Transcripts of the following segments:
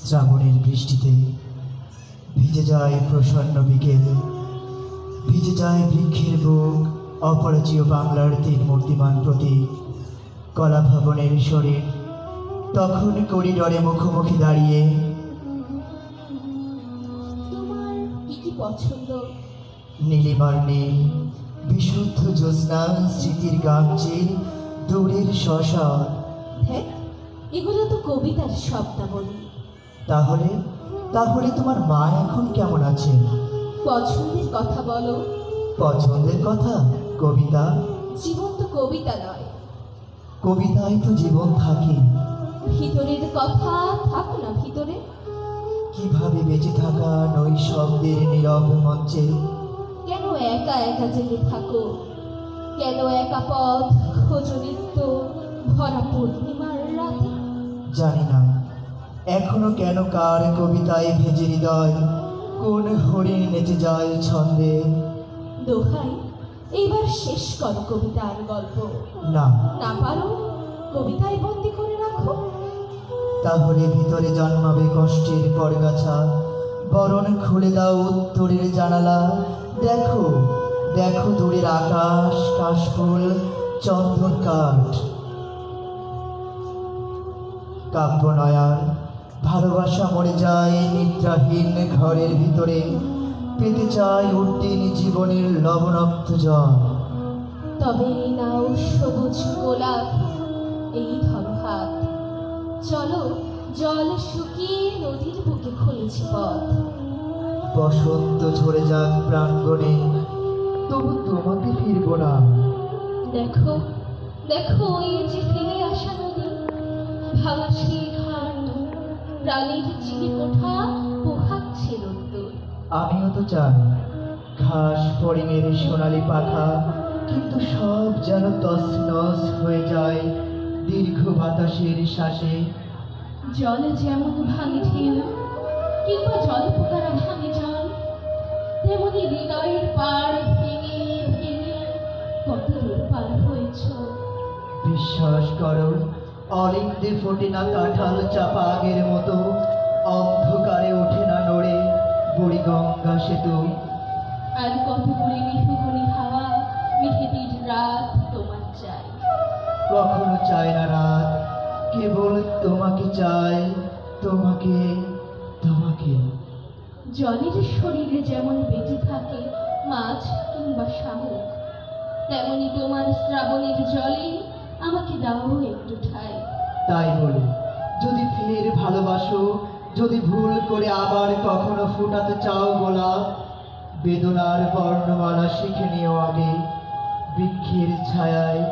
শ্রাবণের বৃষ্টিতে ভিজে যায় প্রসন্ন বিকেল, ভিজে যায় বৃক্ষের বুক, অপরাজীয় বাংলার তিন মূর্তিমান প্রতীক কলা ভবনের শরীর তখন করিডরে মুখোমুখি দাঁড়িয়ে। তোমার কি পছন্দ? নীলিমার নীল, বিশুদ্ধ জ্যোৎস্না, স্মৃতির গামচিল, দূরের শ্মশান। দেখ, এগুলো তো কবিতার শব্দাবলী। তাহলে তাহলে তোমার মা এখন কেমন আছে? পছন্দের কথা বলো। পছন্দের কথা? কবিতা? জীবন তো কবিতা নয়। কবিতায় তো জীবন থাকে। ভিতরের কথা থাকো না ভিতরে। কিভাবে বেঁচে থাকা নৈশব্দের নীরব মঞ্চে? কেন একা একা জেগে থাকো? কেন একা পথ খোঁজো নিত্য ভরা পূর্ণিমার রাতে? জানি না এখনো কেন কার কবিতায় ভেজে হৃদয়, কোন হরিণ নেচে যায় ছন্দে। দোহাই, এইবার শেষ করো কবিতার গল্প। না, না পারো কবিতায় বন্দি করে রাখো। তাহলে ভিতরে জন্মাবে কষ্টের পরগাছা। বরণ খুলে দাও উত্তরের জানালা। দেখো দেখো দূরের আকাশ, কাশফুল, চন্দন কাঠ। কাব্যনয়ার ভালোবাসা মরে যায় নিদ্রাহীন ঘরের ভিতরে, পেতে চায় উড্ডীন জীবনের লবণাক্ত জল। তবে এই নাও সবুজ গোলাপ, এই ধরো হাত। চলো, জল শুকিয়ে নদীর বুকে খুলেছে পথ। বসন্ত ঝরে যাক প্রাঙ্গণে, তবু তোমাকে ফিরবো না। দেখো দেখো, এই যে ফিরে আসা নদী, ভাঙা সেই ঘাট, প্রাণীর চিনি কোঠা পোহাচ্ছে রোদ্দুর। আমিও তো চাই ঘাস ফড়িংয়ের সোনালি পাখা, কিন্তু সব যেন তছনছ হয়ে যায় দীর্ঘ বাতাসের শ্বাসে। জলে যেমন ভাঙে ঢেউ, কিংবা জলপোকারা ভাঙে জল, তেমনি হৃদয়ের পাড় ভেঙে ভেঙে কত দূর পার হয়েছ। বিশ্বাস করো, অলিন্দে ফোটে না কাঁঠাল চাপা আগের মতো, অন্ধকারে ওঠে না নড়ে বুড়িগঙ্গা সেতু। আর কতগুলি মিঠুগুলি হাওয়া, মিঠেতির রাত তোমার চাই। কখনো চায় না রাত, কেবল তোমাকে চাই, তোমাকে তোমাকে। জলের শরীরে যেমন বেঁচে থাকে মাছ কিংবা শামুক, তেমনি তোমার শ্রাবণের জলে আমাকে দাও একটু ঠাই। তাই বলি, যদি ফের ভালোবাসো, যদি ভুল করে আবার কখনো ফুটাতে চাও গোলাপ, বেদনার বর্ণমালা শিখে নিও আগে, বৃক্ষের ছায়ায়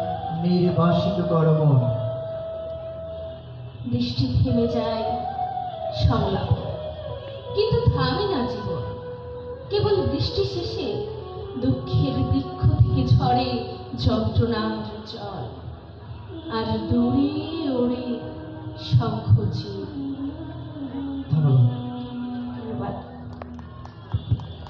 নির্বাসিত করো মন। বৃষ্টি থেমে যায় সংলাপ, কিন্তু থামে না জীবন। কেবল বৃষ্টি শেষে দুঃখের বৃক্ষ থেকে ঝরে যন্ত্রণার জল, আর দূরে ওড়ে শঙ্খচিল। ধন্যবাদ।